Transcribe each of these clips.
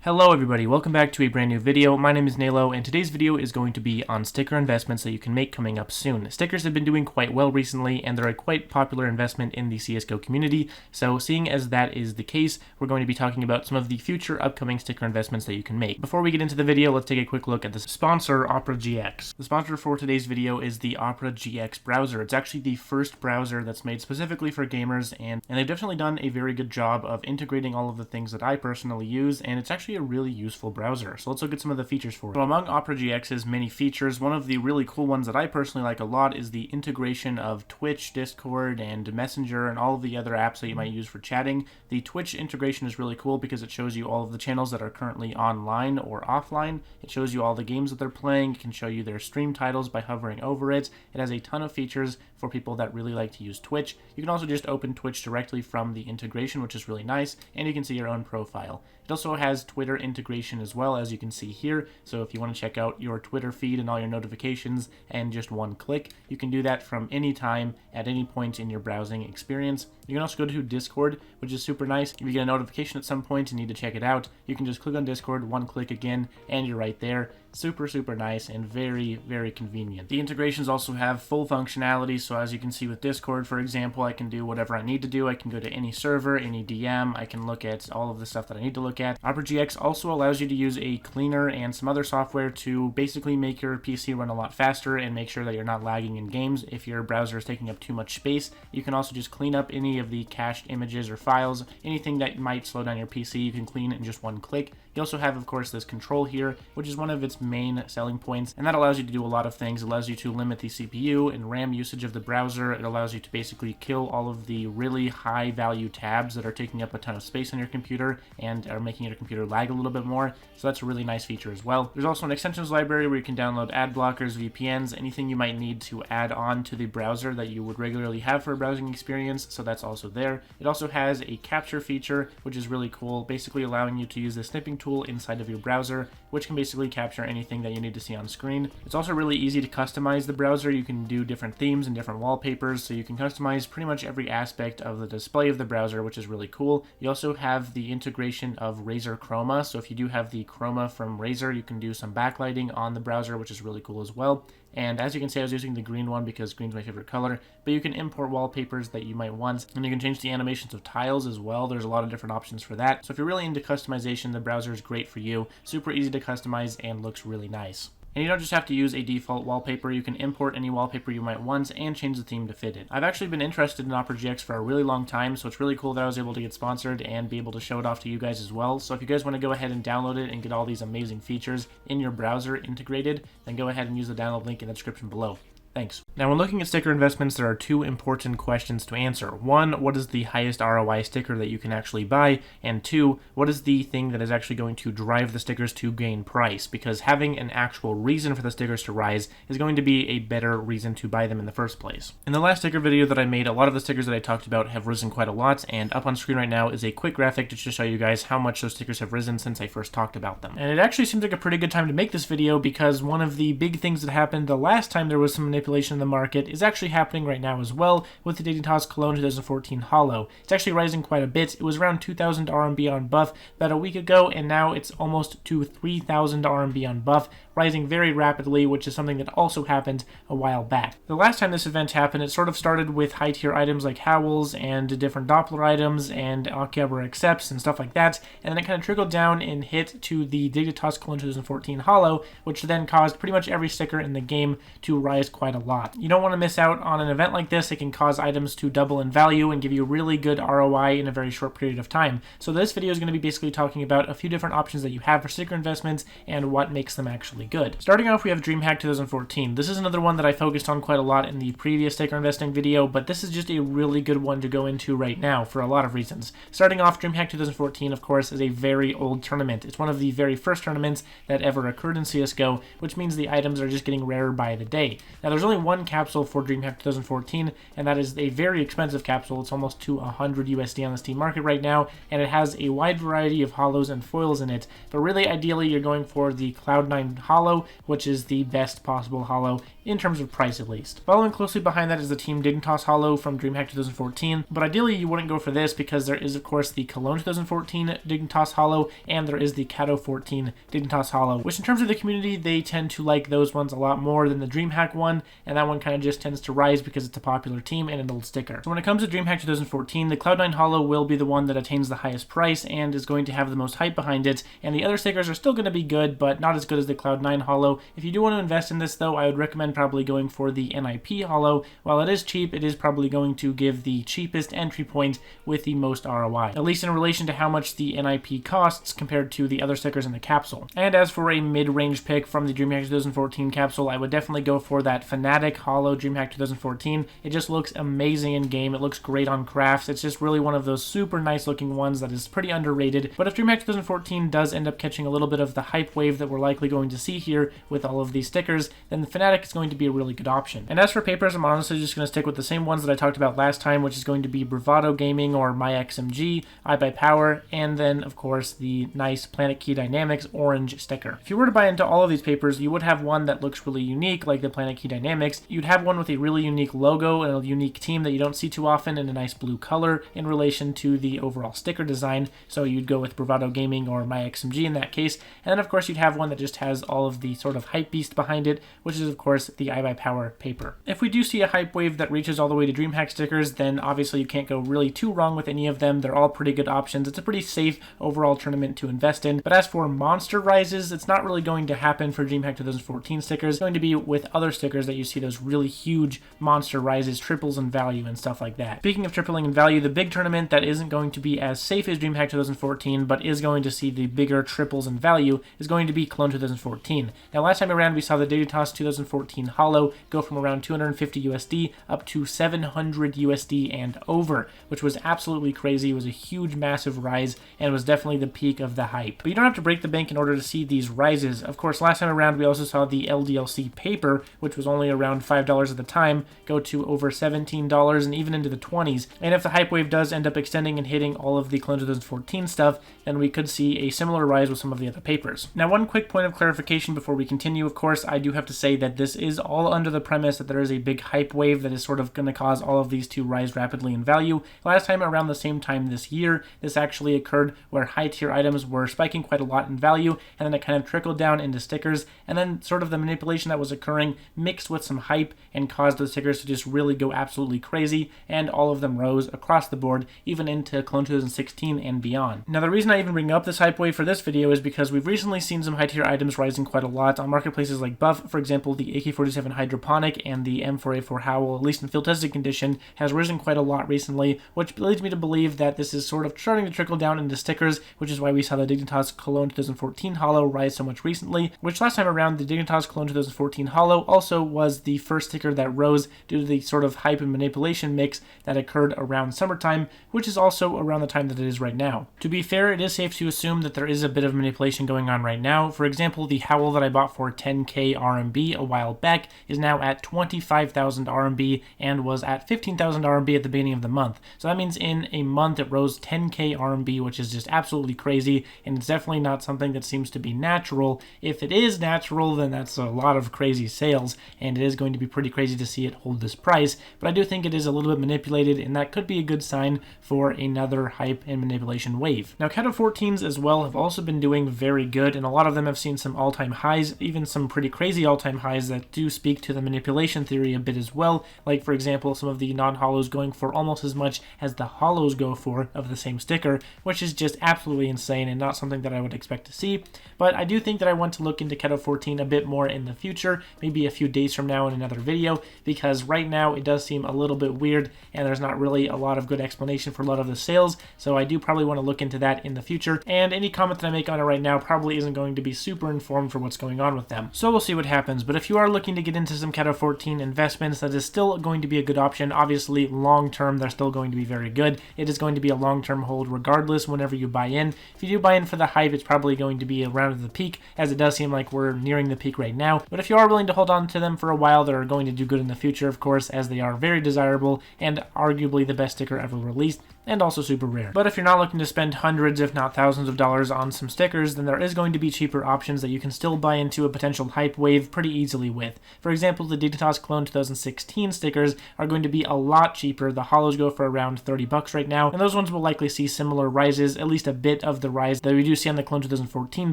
Hello everybody, welcome back to a brand new video. My name is Nalo, and today's video is going to be on sticker investments that you can make coming up soon. Stickers have been doing quite well recently, and they're a quite popular investment in the CSGO community, so seeing as that is the case, we're going to be talking about some of the future upcoming sticker investments that you can make. Before we get into the video, let's take a quick look at the sponsor, Operatix. The sponsor for today's video is the Operatix browser. It's actually the first browser that's made specifically for gamers, and they've definitely done a very good job of integrating all of the things that I personally use, and it's actually a really useful browser. So let's look at some of the features for it. So among Operatix's many features, one of the really cool ones that I personally like a lot is the integration of Twitch, Discord, and Messenger, and all of the other apps that you might use for chatting. The Twitch integration is really cool because it shows you all of the channels that are currently online or offline. It shows you all the games that they're playing. It can show you their stream titles by hovering over it. It has a ton of features for people that really like to use Twitch. You can also just open Twitch directly from the integration, which is really nice, and you can see your own profile. It also has Twitter integration as well, as you can see here. So if you want to check out your Twitter feed and all your notifications in just one click, you can do that from any time at any point in your browsing experience. You can also go to Discord, which is super nice. If you get a notification at some point and need to check it out, you can just click on Discord, one click again, and you're right there. Super nice and very convenient. The integrations also have full functionality, so as you can see with Discord, for example, I can do whatever I need to do. I can go to any server, any DM, I can look at all of the stuff that I need to look at. Operatix also allows you to use a cleaner and some other software to basically make your PC run a lot faster and make sure that you're not lagging in games. If your browser is taking up too much space, you can also just clean up any of the cached images or files. Anything that might slow down your PC, you can clean it in just one click. You also have, of course, this control here, which is one of its main selling points, and that allows you to do a lot of things. It allows you to limit the CPU and RAM usage of the browser. It allows you to basically kill all of the really high value tabs that are taking up a ton of space on your computer and are making your computer lag a little bit more, so that's a really nice feature as well. There's also an extensions library where you can download ad blockers, VPNs, anything you might need to add on to the browser that you would regularly have for a browsing experience, so that's also there. It also has a capture feature, which is really cool, basically allowing you to use the snipping tool inside of your browser, which can basically capture anything that you need to see on screen. It's also really easy to customize the browser. You can do different themes and different wallpapers, so you can customize pretty much every aspect of the display of the browser, which is really cool. You also have the integration of Razer Chroma, so if you do have the Chroma from Razer, you can do some backlighting on the browser, which is really cool as well. And as you can see, I was using the green one because green's my favorite color, but you can import wallpapers that you might want, and you can change the animations of tiles as well. There's a lot of different options for that. So if you're really into customization, the browser is great for you. Super easy to customize and looks really nice. And you don't just have to use a default wallpaper, you can import any wallpaper you might want and change the theme to fit it. I've actually been interested in Operatix for a really long time, so it's really cool that I was able to get sponsored and be able to show it off to you guys as well. So if you guys want to go ahead and download it and get all these amazing features in your browser integrated, then go ahead and use the download link in the description below. Thanks. Now, when looking at sticker investments, there are two important questions to answer. One, what is the highest ROI sticker that you can actually buy? And two, what is the thing that is actually going to drive the stickers to gain price? Because having an actual reason for the stickers to rise is going to be a better reason to buy them in the first place. In the last sticker video that I made, a lot of the stickers that I talked about have risen quite a lot, and up on screen right now is a quick graphic just to show you guys how much those stickers have risen since I first talked about them. And it actually seems like a pretty good time to make this video because one of the big things that happened the last time there was some manipulation in the market is actually happening right now as well with the Dignitas Cologne 2014 Holo. It's actually rising quite a bit. It was around 2,000 RMB on buff about a week ago, and now it's almost to 3,000 RMB on buff, rising very rapidly, which is something that also happened a while back. The last time this event happened, it sort of started with high tier items like Howls and different Doppler items and Akihabara Accepts and stuff like that, and then it kind of trickled down and hit to the Dignitas Cologne 2014 Holo, which then caused pretty much every sticker in the game to rise quite a lot. You don't want to miss out on an event like this. It can cause items to double in value and give you really good ROI in a very short period of time. So this video is going to be basically talking about a few different options that you have for sticker investments and what makes them actually good. Starting off, we have Dreamhack 2014. This is another one that I focused on quite a lot in the previous sticker investing video, but this is just a really good one to go into right now for a lot of reasons. Starting off, Dreamhack 2014, of course, is a very old tournament. It's one of the very first tournaments that ever occurred in CSGO, which means the items are just getting rarer by the day. Now, there's only one capsule for Dreamhack 2014, and that is a very expensive capsule. It's almost to 100 USD on the Steam market right now, and it has a wide variety of holos and foils in it, but really ideally you're going for the Cloud9 holo, which is the best possible holo in terms of price at least. Following closely behind that is the Team Dignitas holo from Dreamhack 2014, but ideally you wouldn't go for this because there is of course the Cologne 2014 Dignitas holo, and there is the KETO 14 Dignitas holo, which in terms of the community, they tend to like those ones a lot more than the Dreamhack one, and that one kind of just tends to rise because it's a popular team and an old sticker. So when it comes to Dreamhack 2014, the Cloud9 holo will be the one that attains the highest price and is going to have the most hype behind it, and the other stickers are still going to be good, but not as good as the Cloud9 holo. If you do want to invest in this though, I would recommend probably going for the NIP holo. While it is cheap, it is probably going to give the cheapest entry point with the most ROI, at least in relation to how much the NIP costs compared to the other stickers in the capsule. And as for a mid-range pick from the Dreamhack 2014 capsule, I would definitely go for that Fnatic holo Dreamhack 2014. It just looks amazing in game. It looks great on crafts. It's just really one of those super nice looking ones that is pretty underrated. But if Dreamhack 2014 does end up catching a little bit of the hype wave that we're likely going to see here with all of these stickers, then the Fnatic is going to be a really good option. And as for papers, I'm honestly just going to stick with the same ones that I talked about last time, which is going to be Bravado Gaming or MyXMG, iBuyPower, and then of course the nice Planet Key Dynamics orange sticker. If you were to buy into all of these papers, you would have one that looks really unique like the Planet Key Dynamics. You'd have one with a really unique logo and a unique team that you don't see too often in a nice blue color in relation to the overall sticker design. So you'd go with Bravado Gaming or MyXMG in that case. And then of course you'd have one that just has all of the sort of hype beast behind it, which is of course the iBuyPower paper. If we do see a hype wave that reaches all the way to Dreamhack stickers, then obviously you can't go really too wrong with any of them. They're all pretty good options. It's a pretty safe overall tournament to invest in. But as for monster rises, it's not really going to happen for Dreamhack 2014 stickers. It's going to be with other stickers that you see those really huge monster rises, triples in value and stuff like that. Speaking of tripling in value, the big tournament that isn't going to be as safe as Dreamhack 2014, but is going to see the bigger triples in value, is going to be Cologne 2014. Now last time around we saw the Dignitas 2014 holo go from around 250 USD up to 700 USD and over, which was absolutely crazy. It was a huge massive rise and was definitely the peak of the hype. But you don't have to break the bank in order to see these rises. Of course, last time around we also saw the LDLC paper, which was only around $5 at the time, go to over $17 and even into the 20s. And if the hype wave does end up extending and hitting all of the Cologne 2014 stuff, then we could see a similar rise with some of the other papers. Now, one quick point of clarification before we continue, of course, I do have to say that this is all under the premise that there is a big hype wave that is sort of going to cause all of these to rise rapidly in value. Last time around the same time this year, this actually occurred where high tier items were spiking quite a lot in value, and then it kind of trickled down into stickers, and then sort of the manipulation that was occurring mixed with some hype and caused the stickers to just really go absolutely crazy, and all of them rose across the board, even into Cologne 2016 and beyond. Now, the reason I even bring up this hype wave for this video is because we've recently seen some high tier items rising quite a lot on marketplaces like Buff. For example, the AK-47 Hydroponic and the M4A4 Howl, at least in field tested condition, has risen quite a lot recently, which leads me to believe that this is sort of starting to trickle down into stickers, which is why we saw the Dignitas Cologne 2014 holo rise so much recently, which last time around the Dignitas Cologne 2014 holo also was the first sticker that rose due to the sort of hype and manipulation mix that occurred around summertime, which is also around the time that it is right now. To be fair, it is safe to assume that there is a bit of manipulation going on right now. For example, the Howl that I bought for 10k RMB a while back is now at 25,000 RMB and was at 15,000 RMB at the beginning of the month. So that means in a month it rose 10k RMB, which is just absolutely crazy, and it's definitely not something that seems to be natural. If it is natural, then that's a lot of crazy sales, and it is going to be pretty crazy to see it hold this price, but I do think it is a little bit manipulated, and that could be a good sign for another hype and manipulation wave. Now, KETO 14s as well have also been doing very good, and a lot of them have seen some all-time highs, even some pretty crazy all-time highs that do speak to the manipulation theory a bit as well, like for example some of the non-holos going for almost as much as the holos go for of the same sticker, which is just absolutely insane and not something that I would expect to see. But I do think that I want to look into KETO 14 a bit more in the future, maybe a few days from now in another video, because right now it does seem a little bit weird and there's not really a lot of good explanation for a lot of the sales, so I do probably want to look into that in the future, and any comment that I make on it right now probably isn't going to be super informed for what's going on with them. So we'll see what happens, but if you are looking to get into some KETO 14 investments, that is still going to be a good option. Obviously, long term, they're still going to be very good. It is going to be a long-term hold regardless whenever you buy in. If you do buy in for the hype, it's probably going to be around the peak, as it does seem like we're nearing the peak right now. But if you are willing to hold on to them for a while, they're going to do good in the future, of course, as they are very desirable and arguably the best sticker ever released. and also super rare. But if you're not looking to spend hundreds if not thousands of dollars on some stickers, then there is going to be cheaper options that you can still buy into a potential hype wave pretty easily with. For example, the Dignitas Clone 2016 stickers are going to be a lot cheaper. The holos go for around $30 right now, and those ones will likely see similar rises, at least a bit of the rise that we do see on the Clone 2014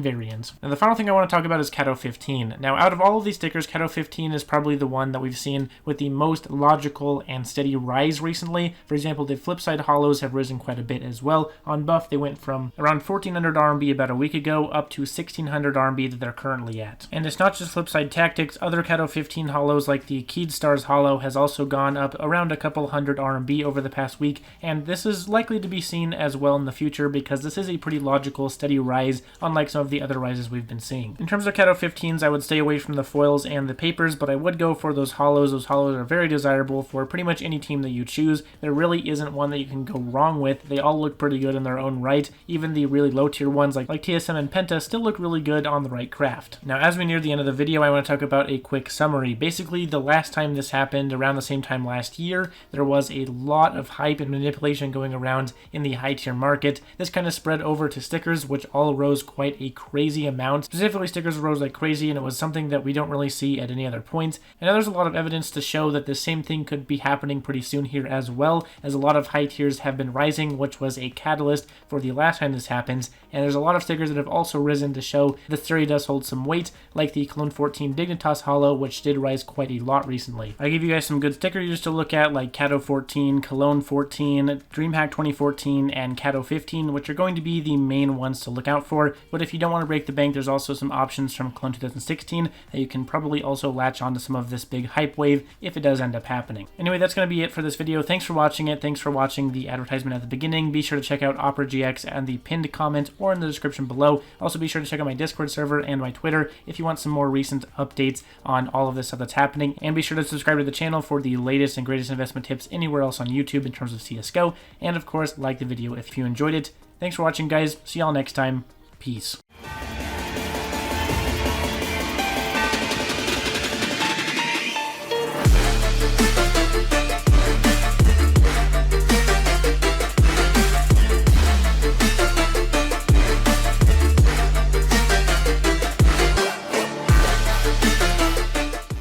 variants. And the final thing I want to talk about is KETO 15. Now, out of all of these stickers, KETO 15 is probably the one that we've seen with the most logical and steady rise recently. For example, the Flipside holos have risen quite a bit as well. On buff, they went from around 1400 RMB about a week ago up to 1600 RMB that they're currently at. And it's not just Flipside tactics, other KETO 15 holos like the Keyed Stars holo has also gone up around a couple hundred RMB over the past week, and this is likely to be seen as well in the future because this is a pretty logical, steady rise, unlike some of the other rises we've been seeing. In terms of KETO 15s, I would stay away from the foils and the papers, but I would go for those holos. Those holos are very desirable for pretty much any team that you choose. There really isn't one that you can go wrong with. They all look pretty good in their own right. Even the really low tier ones like TSM and Penta still look really good on the right craft. Now, as we near the end of the video, I want to talk about a quick summary. Basically, the last time this happened, around the same time last year, there was a lot of hype and manipulation going around in the high tier market. This kind of spread over to stickers, which all rose quite a crazy amount. Specifically, stickers rose like crazy, and it was something that we don't really see at any other point. And now there's a lot of evidence to show that the same thing could be happening pretty soon here as well, as a lot of high tiers have been rising, which was a catalyst for the last time this happens. And there's a lot of stickers that have also risen to show the theory does hold some weight, like the Clone 14 Dignitas holo, which did rise quite a lot recently. I give you guys some good stickers to look at, like KETO 14, Cologne 14, Dreamhack 2014, and KETO 15, which are going to be the main ones to look out for. But if you don't want to break the bank, there's also some options from Clone 2016 that you can probably also latch onto some of this big hype wave if it does end up happening. Anyway, that's going to be it for this video. Thanks for watching it. Thanks for watching the advertisement at the beginning. Be sure to check out OperaGX and the pinned comment or in the description below. Also, be sure to check out my Discord server and my Twitter if you want some more recent updates on all of this stuff that's happening. And be sure to subscribe to the channel for the latest and greatest investment tips anywhere else on YouTube in terms of CSGO. And of course, like the video if you enjoyed it. Thanks for watching, guys. See y'all next time. Peace.